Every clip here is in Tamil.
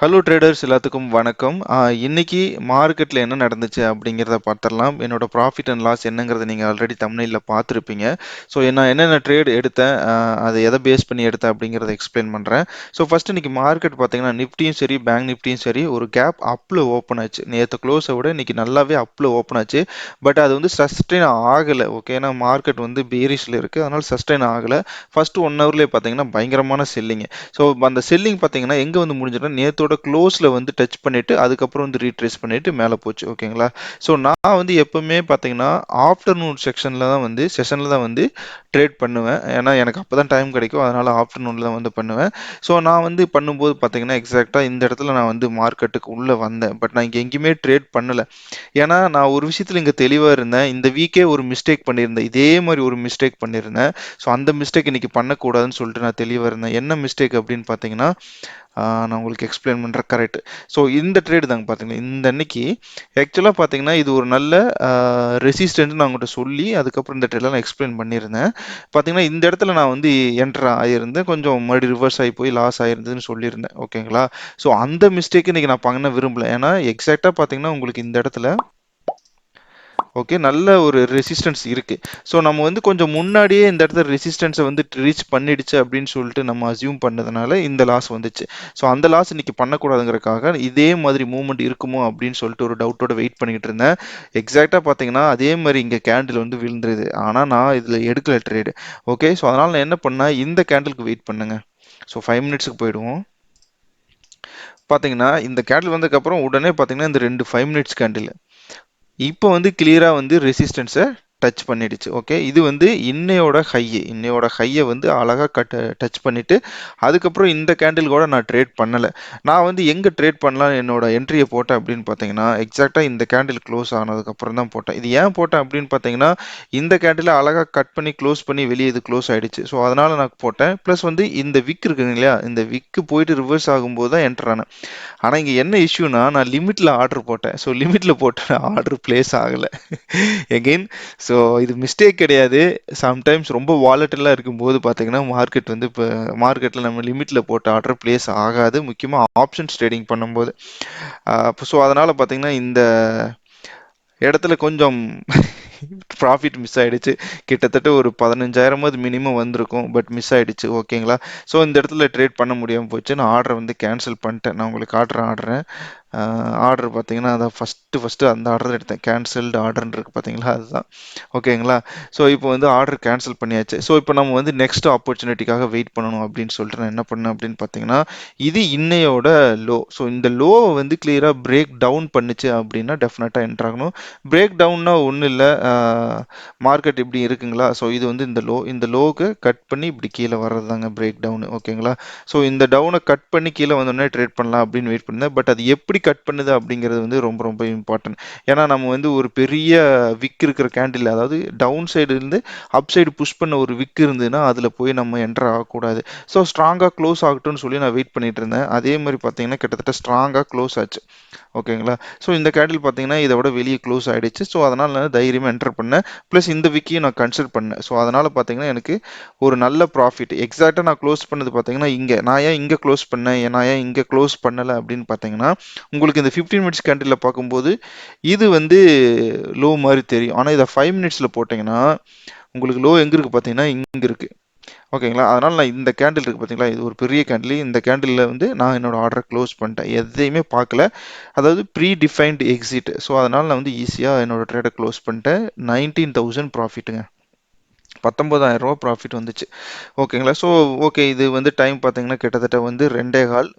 ஹலோ ட்ரேடர்ஸ் எல்லாத்துக்கும் வணக்கம். இன்னைக்கு மார்க்கெட்டில் என்ன நடந்துச்சு அப்படிங்கிறத பார்த்துடலாம். என்னோட ப்ராஃபிட் அண்ட் லாஸ் என்னங்கிறத நீங்கள் ஆல்ரெடி தம்ப்நெயிலில் பார்த்துருப்பீங்க. ஸோ நான் என்னென்ன ட்ரேட் எடுத்தேன், அதை எதை பேஸ் பண்ணி எடுத்தேன் அப்படிங்கிறத எக்ஸ்பிளைன் பண்ணுறேன். ஸோ ஃபஸ்ட்டு இன்னைக்கு மார்க்கெட் பார்த்தீங்கன்னா நிஃப்டியும் சரி பேங்க் நிஃப்டியும் சரி ஒரு கேப் அப்பில் ஓப்பன் ஆச்சு. நேற்று க்ளோஸை விட இன்னைக்கு நல்லாவே அப்பில் ஓப்பன் ஆச்சு. பட் அது வந்து சஸ்டெயின் ஆகலை. ஓகே, ஏன்னா மார்க்கெட் வந்து பேரிஷில் இருக்குது, அதனால் சஸ்டெயின் ஆகலை. ஃபஸ்ட்டு 1 ஹவர்லேயே பார்த்தீங்கன்னா பயங்கரமான செல்லிங். ஸோ அந்த செல்லிங் பார்த்தீங்கன்னா எங்கே வந்து முடிஞ்சிடும், நேத்தோட க்ளோஸில் வந்து டச் பண்ணிட்டு அதுக்கப்புறம் வந்து ரீட்ரேஸ் பண்ணிட்டு மேலே போச்சு. ஓகேங்களா. ஸோ நான் வந்து எப்பவுமே பார்த்தீங்கன்னா ஆஃப்டர்நூன் செஷனில் தான் வந்து ட்ரேட் பண்ணுவேன். ஏன்னா எனக்கு அப்போ தான் டைம் கிடைக்கும், அதனால ஆஃப்டர்நூனில் தான் வந்து பண்ணுவேன். ஸோ நான் வந்து பண்ணும்போது பார்த்தீங்கன்னா எக்ஸாக்டாக இந்த இடத்துல நான் வந்து மார்க்கெட்டுக்கு உள்ளே வந்தேன். பட் நான் இங்கே எங்கேயுமே ட்ரேட் பண்ணலை. ஏன்னா நான் ஒரு விஷயத்தில் இங்கே தெளிவாக இருந்தேன். இந்த வீக்கே ஒரு மிஸ்டேக் பண்ணியிருந்தேன், இதே மாதிரி ஒரு மிஸ்டேக் பண்ணியிருந்தேன். ஸோ அந்த மிஸ்டேக் இன்னைக்கு பண்ணக்கூடாதுன்னு சொல்லிட்டு நான் தெளிவாக இருந்தேன். என்ன மிஸ்டேக் அப்படின்னு பார்த்தீங்கன்னா, நான் உங்களுக்கு எக்ஸ்பிளைன் பண்ணுறேன். கரெக்ட். ஸோ இந்த ட்ரேடு தாங்க பார்த்தீங்கன்னா இந்த அன்னைக்கு ஆக்சுவலாக பார்த்தீங்கன்னா இது ஒரு நல்ல ரெசிஸ்டன்ட் நான் உங்கள்கிட்ட சொல்லி அதுக்கப்புறம் இந்த ட்ரேட்ல நான் எக்ஸ்பிளைன் பண்ணியிருந்தேன். பார்த்தீங்கன்னா இந்த இடத்துல நான் வந்து என்டர் ஆகியிருந்தேன், கொஞ்சம் மறுபடியும் ரிவர்ஸ் ஆகி போய் லாஸ் ஆயிருந்ததுன்னு சொல்லியிருந்தேன். ஓகேங்களா. ஸோ அந்த மிஸ்டேக் இன்னைக்கு நான் பண்ண விரும்பல. ஏன்னா எக்ஸாக்டாக பார்த்தீங்கன்னா உங்களுக்கு இந்த இடத்துல ஓகே நல்ல ஒரு ரெசிஸ்டன்ஸ் இருக்கு. ஸோ நம்ம வந்து கொஞ்சம் முன்னாடியே இந்த இடத்துல ரெசிஸ்டன்ஸை வந்து ரீச் பண்ணிடுச்சு அப்படின்னு சொல்லிட்டு நம்ம அசியூம் பண்ணதுனால இந்த லாஸ் வந்துச்சு. ஸோ அந்த லாஸ் இன்னைக்கு பண்ணக்கூடாதுங்கிறதுக்காக இதே மாதிரி மூவ்மெண்ட் இருக்குமோ அப்படின்னு சொல்லிட்டு ஒரு டவுட்டோட வெயிட் பண்ணிட்டு இருந்தேன். எக்ஸாக்டாக பார்த்தீங்கன்னா அதே மாதிரி இங்கே கேண்டில் வந்து விழுந்துருது, ஆனால் நான் இதில் எடுக்கல ட்ரேடு. ஓகே, ஸோ அதனால் நான் என்ன பண்ணேன், இந்த கேண்டிலுக்கு வெயிட் பண்ணுங்க. ஸோ 5 மினிட்ஸுக்கு போயிடுவோம். பார்த்தீங்கன்னா இந்த கேண்டில் வந்ததுக்கப்புறம் உடனே பார்த்தீங்கன்னா இந்த 2 5 மினிட்ஸ் கேண்டில் இப்போ வந்து கிளியரா வந்து ரெசிஸ்டன்ஸை டச் பண்ணிடுச்சு. ஓகே, இது வந்து இன்னையோட ஹையை வந்து அழகா டச் பண்ணிட்டு அதுக்கப்புறம் இந்த கேண்டில் கூட நான் ட்ரேட் பண்ணல. நான் வந்து எங்க ட்ரேட் பண்ணலாம் என்னோட என்ட்ரியை போட்டேன் அப்படின்னு பார்த்தீங்கன்னா எக்ஸாக்டா இந்த கேண்டில் க்ளோஸ் ஆனதுக்கு அப்புறம் தான் போட்டேன். இது ஏன் போட்டேன் அப்படின்னு பார்த்தீங்கன்னா இந்த கேண்டில் அழகா கட் பண்ணி க்ளோஸ் பண்ணி வெளியே இது க்ளோஸ் ஆயிடுச்சு. ஸோ அதனால நான் போட்டேன். ப்ளஸ் வந்து இந்த விக் இருக்குங்க இல்லையா, இந்த விக்கு போயிட்டு ரிவர்ஸ் ஆகும்போது தான் என்டர் ஆனேன். ஆனா இங்க என்ன இஷ்யூனா நான் லிமிட்ல ஆர்டர் போட்டேன். ஸோ லிமிட்ல போட்ட ஆர்டர் பிளேஸ் ஆகல எகெயின். ஸோ இது மிஸ்டேக் கிடையாது. சம்டைம்ஸ் ரொம்ப வாலட்டிலாக இருக்கும்போது பார்த்தீங்கன்னா மார்க்கெட் வந்து இப்போ மார்க்கெட்டில் நம்ம லிமிட்ல போட்ட ஆர்டர் பிளேஸ் ஆகாது, முக்கியமாக ஆப்ஷன்ஸ் ட்ரேடிங் பண்ணும்போது. ஸோ அதனால பார்த்தீங்கன்னா இந்த இடத்துல கொஞ்சம் ப்ராஃபிட் மிஸ் ஆயிடுச்சு. கிட்டத்தட்ட ஒரு 15,000 மினிமம் வந்திருக்கும், பட் மிஸ் ஆயிடுச்சு. ஓகேங்களா. ஸோ இந்த இடத்துல ட்ரேட் பண்ண முடியாமல் போச்சு. நான் ஆர்டரை வந்து கேன்சல் பண்ணிட்டேன். நான் உங்களுக்கு ஆர்டர் ஆர்டர் பார்த்தீங்கன்னா அதான் ஃபஸ்ட்டு அந்த ஆர்டர் எடுத்தேன். கேன்சல்டு ஆர்டர்னு இருக்குது பார்த்தீங்களா, அதுதான். ஓகேங்களா. ஸோ இப்போ வந்து ஆர்டர் கேன்சல் பண்ணியாச்சு. ஸோ இப்போ நம்ம வந்து நெக்ஸ்ட் ஆப்பர்ச்சுனிட்டிக்காக வெயிட் பண்ணணும் அப்படின்னு சொல்லிட்டு நான் என்ன பண்ணேன் அப்படின்னு பார்த்தீங்கன்னா இது இன்னையோட லோ. ஸோ இந்த லோவை வந்து கிளியராக பிரேக் டவுன் பண்ணுச்சு அப்படின்னா டெஃபினட்டாக என்ட்ரு ஆகணும். பிரேக் டவுன்னா ஒன்றும் இல்லை, மார்க்கெட் இப்படி இருக்குங்களா. ஸோ இது வந்து இந்த லோவுக்கு கட் பண்ணி இப்படி கீழே வர்றது தாங்க பிரேக் டவுன். ஓகேங்களா. ஸோ இந்த டவுனை கட் பண்ணி கீழே வந்தோடனே ட்ரேட் பண்ணலாம் அப்படின்னு வெயிட் பண்ணேன். பட் அது எப்படி கட் பண்ணுது அப்படிங்கிறது வந்து ரொம்ப ரொம்ப இம்பார்ட்டன்ட். ஏன்னா நம்ம வந்து ஒரு பெரிய விக் இருக்கிற கேண்டில், அதாவது டவுன் சைடு இருந்து அப் சைடு புஷ் பண்ண ஒரு விக் இருந்ததுன்னா அதில் போய் நம்ம என்டர் ஆகக்கூடாது. ஸோ ஸ்ட்ராங்காக க்ளோஸ் ஆகட்டும்னு சொல்லி நான் வெயிட் பண்ணிட்டு இருந்தேன். அதே மாதிரி பார்த்தீங்கன்னா கிட்டத்தட்ட ஸ்ட்ராங்காக க்ளோஸ் ஆச்சு. ஓகேங்களா. ஸோ இந்த கேண்டில் பார்த்தீங்கன்னா இதை விட வெளியே க்ளோஸ் ஆயிடுச்சு. ஸோ அதனால் நான் தைரியமாக என்டர் பண்ணேன். ப்ளஸ் இந்த விக்கையும் நான் கன்சிடர் பண்ணேன். ஸோ அதனால் பார்த்தீங்கன்னா எனக்கு ஒரு நல்ல ப்ராஃபிட். எக்ஸாக்டாக நான் க்ளோஸ் பண்ணது பார்த்தீங்கன்னா இங்கே நான் ஏன் இங்கே க்ளோஸ் பண்ணேன், நான் ஏன் இங்கே க்ளோஸ் பண்ணலை அப்படின்னு பார்த்தீங்கன்னா உங்களுக்கு இந்த 15 மினிட்ஸ் கேண்டிலில் பார்க்கும்போது இது வந்து லோ மாதிரி தெரியும். ஆனால் இதை 5 மினிட்ஸில் போட்டிங்கன்னா உங்களுக்கு லோ எங்கே இருக்குது பார்த்தீங்கன்னா இங்கே இருக்குது. ஓகேங்களா. அதனால் நான் இந்த கேண்டில் இருக்குது பார்த்தீங்களா, இது ஒரு பெரிய கேண்டில். இந்த கேண்டிலில் வந்து நான் என்னோட ஆர்டரை க்ளோஸ் பண்ணிட்டேன், எதையுமே பார்க்கல. அதாவது ப்ரீ டிஃபைன்டு எக்ஸிட். ஸோ அதனால் நான் வந்து ஈஸியாக என்னோட ட்ரேடை க்ளோஸ் பண்ணிட்டேன். 19,000 ப்ராஃபிட்டுங்க. 19,000 ப்ராஃபிட் வந்துச்சு. ஓகேங்களா. ஸோ ஓகே, இது வந்து டைம் பார்த்தீங்கன்னா கிட்டத்தட்ட வந்து 2:15.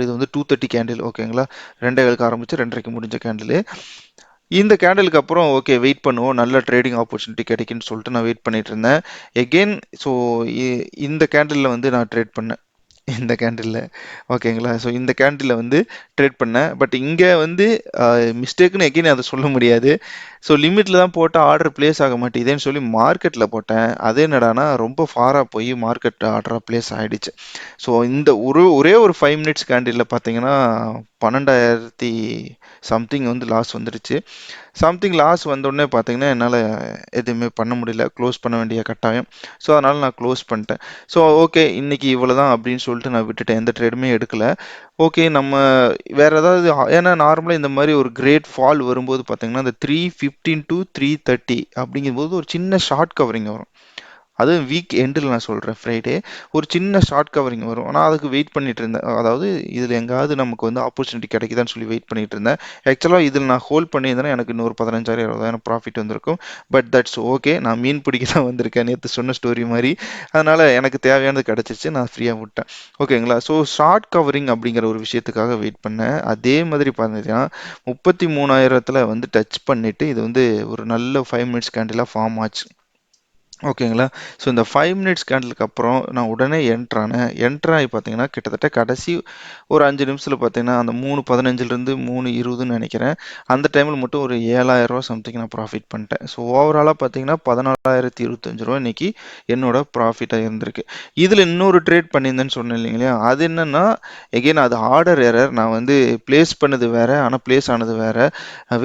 இது வந்து 2:30 கேண்டில். ஓகேங்களா. 2:15க்கு ஆரம்பிச்சு 2:30க்கு முடிஞ்ச கேண்டில். இந்த கேண்டலுக்கு அப்புறம் ஓகே வெயிட் பண்ணுவோம், நல்ல ட்ரேடிங் ஆப்பர்ச்சுனிட்டி கிடைக்குன்னு சொல்லிட்டு நான் வெயிட் பண்ணிட்டு இருந்தேன். எகெயின் ஸோ இந்த கேண்டிலில் வந்து நான் ட்ரேட் பண்ணேன். இந்த கேண்டிலில். ஓகேங்களா. ஸோ இந்த கேண்டிலில் வந்து ட்ரேட் பண்ணேன். பட் இங்கே வந்து மிஸ்டேக்குன்னு எகெயின் அதை சொல்ல முடியாது. ஸோ லிமிட்டில் தான் போட்டால் ஆர்டர் பிளேஸ் ஆக மாட்டேங்குதுன்னு சொல்லி மார்க்கெட்டில் போட்டேன். அதே என்னடானா ரொம்ப ஃபாராக போய் மார்க்கெட் ஆர்டராக பிளேஸ் ஆகிடுச்சு. ஸோ இந்த ஒரே ஒரு 5 மினிட்ஸ் கேண்டிலில் பார்த்தீங்கன்னா 12,000 சம்திங் வந்து லாஸ் வந்துடுச்சு. சம்திங் லாஸ் வந்தோடனே பார்த்தீங்கன்னா என்னால் எதுவுமே பண்ண முடியல, க்ளோஸ் பண்ண வேண்டிய கட்டாயம். ஸோ அதனால் நான் க்ளோஸ் பண்ணிட்டேன். ஸோ ஓகே, இன்னைக்கு இவ்வளோ தான் அப்படின்னு சொல்லிட்டு நான் விட்டுட்டேன், எந்த ட்ரேடுமே எடுக்கல. ஓகே, நம்ம வேற ஏதாவது ஏன்னா நார்மலாக இந்த மாதிரி ஒரு கிரேட் ஃபால் வரும்போது பார்த்தீங்கன்னா இந்த 315 டு 330 அப்படிங்கும்போது ஒரு சின்ன ஷார்ட் கவரிங் வரும். அது வீக் எண்டில் நான் சொல்கிறேன், ஃப்ரைடே ஒரு சின்ன ஷார்ட் கவரிங் வரும். ஆனால் அதுக்கு வெயிட் பண்ணிட்டு இருந்தேன். அதாவது இதில் எங்காவது நமக்கு வந்து ஆப்பர்ச்சுனிட்டி கிடைக்குதான்னு சொல்லி வெயிட் பண்ணிட்டு இருந்தேன். ஆக்சுவலாக இதில் நான் ஹோல்ட் பண்ணியிருந்தேன்னா எனக்கு இன்னொரு 15,000 20,000 ப்ராஃபிட் வந்திருக்கும். பட் தட்ஸ் ஓகே, நான் மீன் பிடிக்க தான் வந்திருக்கேன், நேற்று சொன்ன ஸ்டோரி மாதிரி. அதனால் எனக்கு தேவையானது கிடச்சிச்சு, நான் ஃப்ரீயாக விட்டேன். ஓகேங்களா? ஸோ ஷார்ட் கவரிங் அப்படிங்கிற ஒரு விஷயத்துக்காக வெயிட் பண்ணேன். அதே மாதிரி பார்த்தீங்கன்னா 33,000 வந்து டச் பண்ணிவிட்டு இது வந்து ஒரு நல்ல 5 மினிட்ஸ் கேண்டிலாக ஃபார்ம் ஆச்சு. ஓகேங்களா? ஸோ இந்த 5 மினிட்ஸ் கேண்டிலுக்கு அப்புறம் நான் உடனே என்ட்ரு ஆனேன். என்ட்ரு ஆகி பார்த்தீங்கன்னா, கிட்டத்தட்ட கடைசி ஒரு 5 நிமிஷத்துல பார்த்தீங்கன்னா, அந்த 3:15லேருந்து 3:20ன்னு நெனைக்கிறேன். அந்த டைமில் மட்டும் ஒரு ரூ. 7,000 சம்திங் நான் ப்ராஃபிட் பண்ணிட்டேன். ஸோ ஓவராலா பார்த்தீங்கன்னா, ரூ. 14,025 இன்னைக்கு என்னோட ப்ராஃபிட்டா இருந்திருக்கு. இதில இன்னொரு ட்ரேட் பண்ணியிருந்தேன்னு சொன்னேன் இல்லைங்களா? அது என்னன்னா, எகைன் அது ஆர்டர் எரர். நான் வந்து பிளேஸ் பண்ணது வேற, ஆனா பிளேஸ் ஆனது வேற.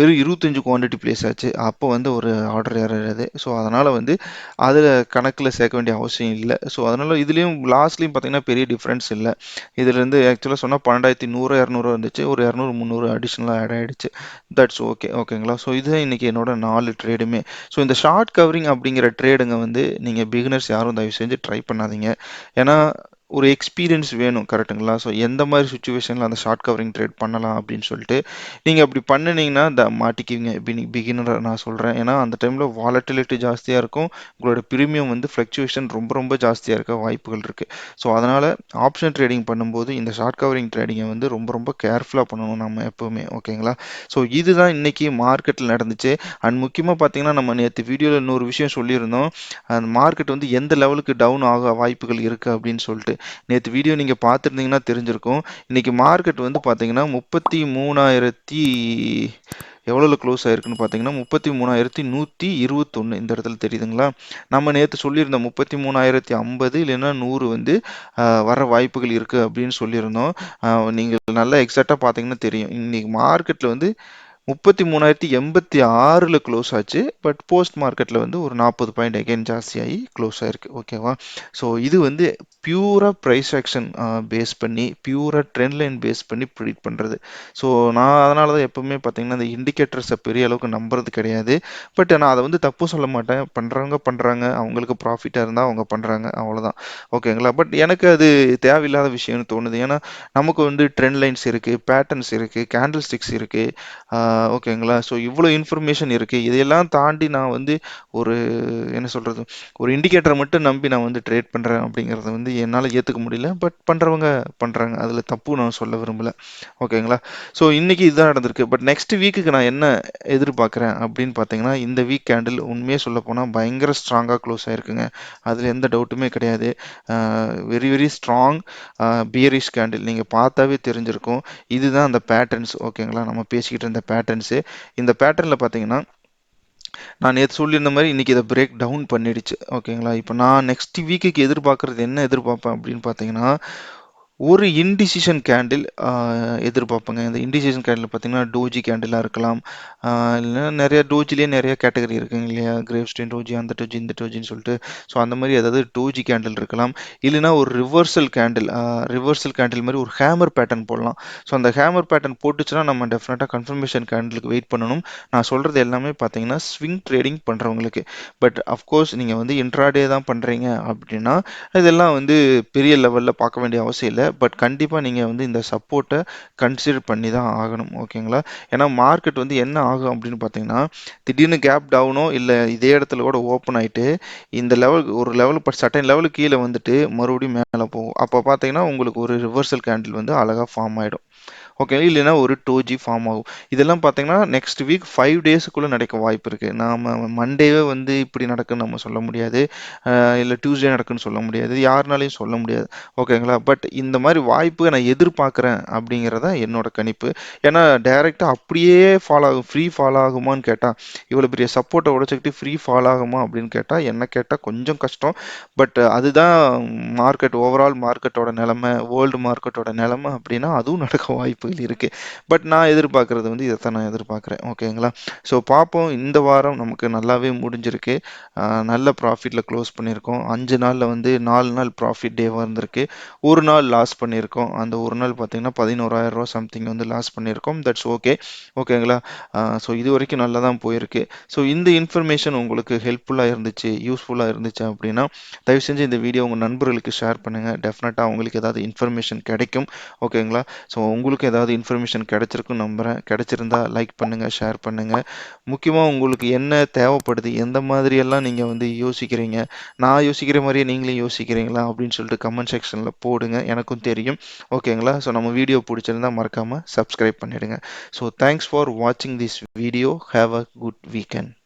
வெறும் 25 குவான்டிட்டி பிளேஸ் ஆச்சு. அப்போ வந்து ஒரு ஆர்டர் எரர் அது. ஸோ அதனால வந்து அதில் கணக்கில் சேர்க்க வேண்டிய அவசியம் இல்லை. ஸோ அதனால் இதுலேயும் லாஸ்ட்லேயும் பார்த்தீங்கன்னா பெரிய டிஃப்ரென்ஸ் இல்லை. இதுலேருந்து ஆக்சுவலாக சொன்னால் 12,100 200 இருந்துச்சு, ஒரு 200 300 அடிஷ்னலாக ஆட் ஆகிடுச்சு. That's okay. ஓகேங்களா? ஸோ இதுதான் இன்றைக்கி என்னோட 4 ட்ரேடுமே. ஸோ இந்த ஷார்ட் கவரிங் அப்படிங்கிற ட்ரேடுங்க வந்து நீங்கள் பிகினர்ஸ் யாரும் தயவு செஞ்சு ட்ரை பண்ணாதீங்க. ஏன்னா ஒரு எக்ஸ்பீரியன்ஸ் வேணும், கரெக்ட்டுங்களா? ஸோ எந்த மாதிரி சுச்சுவேஷனில் அந்த ஷார்ட் கவரிங் ட்ரேட் பண்ணலாம் அப்படின்னு சொல்லிட்டு நீங்கள் அப்படி பண்ணுனீங்கன்னா மாட்டிக்குவீங்க. பிகினராக நான் சொல்கிறேன். ஏன்னா அந்த டைமில் வாலட்டிலிட்டி ஜாஸ்தியாக இருக்கும். உங்களோட பிரீமியம் வந்து ஃப்ளக்சுவேஷன் ரொம்ப ரொம்ப ஜாஸ்தியாக இருக்க வாய்ப்புகள் இருக்குது. ஸோ அதனால் ஆப்ஷன் ட்ரேடிங் பண்ணும்போது இந்த ஷார்ட் கவரிங் ட்ரேடிங்கை வந்து ரொம்ப ரொம்ப கேர்ஃபுல்லாக பண்ணணும் நம்ம எப்போவுமே. ஓகேங்களா? ஸோ இதுதான் இன்னைக்கு மார்க்கெட்டில் நடந்துச்சு. அண்ட் முக்கியமாக பார்த்தீங்கன்னா நம்ம நேற்று வீடியோவில் இன்னொரு விஷயம் சொல்லியிருந்தோம். அந்த மார்க்கெட் வந்து எந்த லெவலுக்கு டவுன் ஆக வாய்ப்புகள் இருக்குது அப்படின்னு சொல்லிட்டு. நேற்று வீடியோ நீங்கள் பார்த்துருந்தீங்கன்னா தெரிஞ்சிருக்கும். இன்னைக்கு மார்க்கெட் வந்து பார்த்தீங்கன்னா 33,000 எவ்வளோல க்ளோஸ் ஆயிருக்குன்னு பார்த்தீங்கன்னா 33,121 இந்த இடத்துல தெரியுதுங்களா? நம்ம நேற்று சொல்லியிருந்தோம் 33,050 இல்லைன்னா 100 வந்து வர வாய்ப்புகள் இருக்குது அப்படின்னு சொல்லியிருந்தோம். நீங்கள் நல்லா எக்ஸாக்டாக பார்த்தீங்கன்னா தெரியும். இன்னைக்கு மார்க்கெட்டில் வந்து 33,086ல் க்ளோஸ் ஆச்சு. பட் போஸ்ட் மார்க்கெட்டில் வந்து ஒரு 40 பாயிண்ட் அகைன் ஜாஸ்தியாகி க்ளோஸ் ஆயிருக்கு. ஓகேவா? ஸோ இது வந்து பியூரா ப்ரைஸ் ஆக்ஷன் பேஸ் பண்ணி, பியூரா ட்ரெண்ட் லைன் பேஸ் பண்ணி ப்ரிடிக்ட் பண்ணுறது. ஸோ நான் அதனால தான் எப்பவுமே பார்த்தீங்கன்னா இந்த இண்டிகேட்டர்ஸை பெரிய அளவுக்கு நம்புறது கிடையாது. பட் நான் அதை வந்து தப்பு சொல்ல மாட்டேன். பண்ணுறவங்க பண்ணுறாங்க, அவங்களுக்கு ப்ராஃபிட்டாக இருந்தால் அவங்க பண்ணுறாங்க, அவ்வளோதான். ஓகேங்களா? பட் எனக்கு அது தேவையில்லாத விஷயம்னு தோணுது. ஏன்னா நமக்கு வந்து ட்ரெண்ட் லைன்ஸ் இருக்குது, பேட்டர்ன்ஸ் இருக்குது, கேண்டில் ஸ்டிக்ஸ் இருக்குது. ஓகேங்களா? ஸோ இவ்வளோ இன்ஃபர்மேஷன் இருக்குது. இதையெல்லாம் தாண்டி நான் வந்து ஒரு என்ன சொல்கிறது, ஒரு இண்டிகேட்டரை மட்டும் நம்பி நான் வந்து ட்ரேட் பண்ணுறேன் அப்படிங்கிறத வந்து என்னால் ஏற்றுக்க முடியல. பட் பண்ணுறவங்க பண்ணுறாங்க, அதில் தப்பு நான் சொல்ல விரும்பல. ஓகேங்களா? ஸோ இன்னைக்கு இதுதான் நடந்திருக்கு. பட் நெக்ஸ்ட் வீக்குக்கு நான் என்ன எதிர்பார்க்குறேன் அப்படின்னு பார்த்தீங்கன்னா, இந்த வீக் கேண்டில் உண்மையே சொல்ல போனால் பயங்கர ஸ்ட்ராங்காக க்ளோஸ் ஆயிருக்குங்க. அதில் எந்த டவுட்டுமே கிடையாது. Very very strong bearish candle நீங்கள் பார்த்தாவே தெரிஞ்சிருக்கும். இதுதான் அந்த பேட்டர்ன்ஸ். ஓகேங்களா? நம்ம பேசிக்கிட்டு இருந்த பேட்டர்ன்ஸு. இந்த பேட்டர்னில் பார்த்தீங்கன்னா நான் நேற்று சொல்லியிருந்த மாதிரி இன்னைக்கு இதை பிரேக் டவுன் பண்ணிடுச்சு. ஓகேங்களா? இப்போ நான் நெக்ஸ்ட் வீக்குக்கு எதிர்பார்க்கறது என்ன எதிர்பார்ப்பேன் அப்படின்னு பார்த்தீங்கன்னா, ஒரு இன்டிசிஷன் கேண்டில் எதிர்பார்ப்பேங்க. இந்த இன்டிசிஷன் கேண்டில் பார்த்தீங்கன்னா டோஜி கேண்டிலாக இருக்கலாம். இல்லைன்னா நிறைய டோஜிலேயே நிறைய கேட்டகரி இருக்குங்க இல்லையா? கிரேவ் ஸ்டெயின் டோஜி, அந்த டோஜி, இந்த டோஜின்னு சொல்லிட்டு. ஸோ அந்த மாதிரி ஏதாவது டோஜி கேண்டில் இருக்கலாம். இல்லைன்னா ஒரு ரிவர்சல் கேண்டில் மாதிரி ஒரு ஹேமர் பேட்டர்ன் போடலாம். ஸோ அந்த ஹேமர் பேட்டர்ன் போட்டுச்சுன்னா நம்ம டெஃபினட்டாக கன்ஃபர்மேஷன் கேண்டிலுக்கு வெயிட் பண்ணணும். நான் சொல்கிறது எல்லாமே பார்த்தீங்கன்னா ஸ்விங் ட்ரேடிங் பண்ணுறவங்களுக்கு. பட் அஃப்கோர்ஸ் நீங்கள் வந்து இன்ட்ராடே தான் பண்ணுறீங்க அப்படின்னா இதெல்லாம் வந்து பெரிய லெவலில் பார்க்க வேண்டிய அவசியம் இல்லை. பட் கண்டிப்பாக நீங்கள் வந்து இந்த சப்போர்ட்டை கன்சிடர் பண்ணி தான் ஆகணும். ஓகேங்களா? ஏன்னா மார்க்கெட் வந்து என்ன ஆகும் அப்படின்னு பார்த்தீங்கன்னா, திடீர்னு கேப் டவுனோ இல்லை இதே இடத்துல கூட ஓப்பன் ஆகிட்டு இந்த லெவல் ஒரு லெவல் சர்டன் லெவலுக்கு கீழே வந்துட்டு மறுபடியும் மேலே போகும். அப்போ பார்த்தீங்கன்னா உங்களுக்கு ஒரு ரிவர்சல் கேண்டில் வந்து அழகாக ஃபார்ம் ஆகிடும். ஓகே, இல்லைன்னா ஒரு டோஜி ஃபார்ம் ஆகும். இதெல்லாம் பார்த்தீங்கன்னா நெக்ஸ்ட் வீக் 5 டேஸுக்குள்ளே நடக்க வாய்ப்பு இருக்குது. நாம் மண்டேவே வந்து இப்படி நடக்குன்னு நம்ம சொல்ல முடியாது. இல்லை டியூஸ்டே நடக்குன்னு சொல்ல முடியாது. யாருனாலையும் சொல்ல முடியாது. ஓகேங்களா? பட் இந்த மாதிரி வாய்ப்பு நான் எதிர்பார்க்குறேன் அப்படிங்கிறத என்னோட கணிப்பு. ஏன்னா டைரெக்டாக அப்படியே ஃபால் ஆகும், ஃப்ரீ ஃபால் ஆகுமான்னு கேட்டால், இவ்வளோ பெரிய சப்போர்ட்டை உடைச்சிக்கிட்டு ஃப்ரீ ஃபால் ஆகுமா அப்படின்னு கேட்டால், என்ன கேட்டால் கொஞ்சம் கஷ்டம். பட் அதுதான் மார்க்கெட், ஓவரால் மார்க்கெட்டோட நிலைமை, வேர்ல்டு மார்க்கெட்டோட நிலைமை அப்படின்னா அதுவும் நடக்க வாய்ப்பு வாய்ப்புகள் இருக்குது. பட் நான் எதிர்பார்க்குறது வந்து இதைத்தான் நான் எதிர்பார்க்குறேன். ஓகேங்களா? ஸோ பார்ப்போம். இந்த வாரம் நமக்கு நல்லாவே முடிஞ்சிருக்கு. நல்ல ப்ராஃபிட்டில் க்ளோஸ் பண்ணியிருக்கோம். 5 நாளில் வந்து 4 நாள் ப்ராஃபிட் டேவாக இருந்திருக்கு. ஒரு நாள் லாஸ் பண்ணியிருக்கோம். அந்த ஒரு நாள் பார்த்தீங்கன்னா 11,000 சம்திங் வந்து லாஸ் பண்ணியிருக்கோம். That's okay. ஓகேங்களா? ஸோ இது வரைக்கும் நல்லா தான் போயிருக்கு. ஸோ இந்த இன்ஃபர்மேஷன் உங்களுக்கு ஹெல்ப்ஃபுல்லாக இருந்துச்சு, யூஸ்ஃபுல்லாக இருந்துச்சு அப்படின்னா தயவு செஞ்சு இந்த வீடியோ உங்கள் நண்பர்களுக்கு ஷேர் பண்ணுங்கள். டெஃபினட்டாக உங்களுக்கு ஏதாவது இன்ஃபர்மேஷன் கிடைக்கும். ஓகேங்களா? ஸோ உங்களுக்கு ஏதாவது இன்ஃபர்மேஷன் கிடைச்சிருக்குன்னு நம்புகிறேன். கிடைச்சிருந்தா லைக் பண்ணுங்கள், ஷேர் பண்ணுங்கள். முக்கியமாக உங்களுக்கு என்ன தேவைப்படுது, எந்த மாதிரியெல்லாம் நீங்கள் வந்து யோசிக்கிறீங்க, நான் யோசிக்கிற மாதிரியே நீங்களும் யோசிக்கிறீங்களா அப்படின்னு சொல்லிட்டு கமெண்ட் செக்ஷனில் போடுங்க. எனக்கும் தெரியும். ஓகேங்களா? ஸோ நம்ம வீடியோ பிடிச்சிருந்தா மறக்காமல் சப்ஸ்கிரைப் பண்ணிடுங்க. ஸோ தேங்க்ஸ் ஃபார் வாட்சிங் this video. Have a good weekend.